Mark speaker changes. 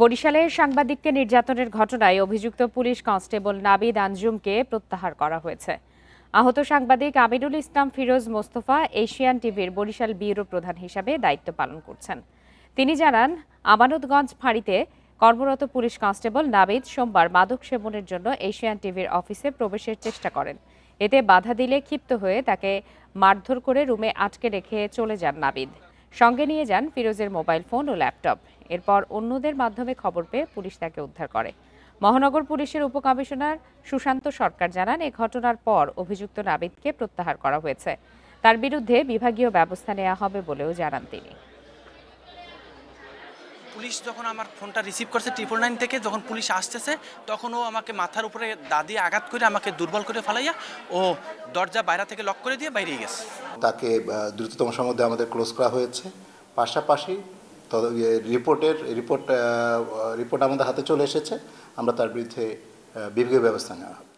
Speaker 1: বরিশালে সাংবাদিককে নির্যাতনের ঘটনায় অভিযুক্ত পুলিশ কনস্টেবল নাবিদ আঞ্জুমকে প্রত্যাহার করা হয়েছে। আহত সাংবাদিক আমিনুল ইসলাম ফিরোজ মোস্তফা এশিয়ান টিভির বরিশাল ব্যুরো প্রধান হিসাবে দায়িত্ব পালন করছেন। তিনি জানান, আমানতগঞ্জ ফাঁড়িতে কর্মরত পুলিশ কনস্টেবল নাবিদ সোমবার মাদক সেবনের জন্য এশিয়ান টিভির অফিসে প্রবেশের চেষ্টা করেন। এতে বাধা দিলে ক্ষিপ্ত হয়ে তাকে মারধর করে রুমে আটকে রেখে চলে যান নাবিদ। সঙ্গে নিয়ে যান ফিরোজের মোবাইল ফোন ও ল্যাপটপ। এরপর অন্যদের মাধ্যমে খবর পেয়ে পুলিশ তাকে উদ্ধার করে। মহানগর পুলিশের উপকমিশনার সুশান্ত সরকার জানান, এ ঘটনার পর অভিযুক্ত নাবিদকে প্রত্যাহার করা হয়েছে। তার বিরুদ্ধে বিভাগীয় ব্যবস্থা নেওয়া হবে বলেও জানান তিনি।
Speaker 2: পুলিশ যখন আমার ফোনটা রিসিভ করছে 999 থেকে, যখন পুলিশ আসতেছে তখন ও আমাকে মাথার উপরে দা দিয়ে আঘাত করে আমাকে দুর্বল করে ফেলাইয়া ও দরজা বাইরে থেকে লক করে দিয়ে বাইরে গেছে।
Speaker 3: তাকে দ্রুততম সময়ের মধ্যে আমাদের ক্লোজ করা হয়েছে। পাশাপাশি রিপোর্ট আমাদের হাতে চলে এসেছে। আমরা তার বিরুদ্ধে বিভাগীয় ব্যবস্থা নেওয়া হবে।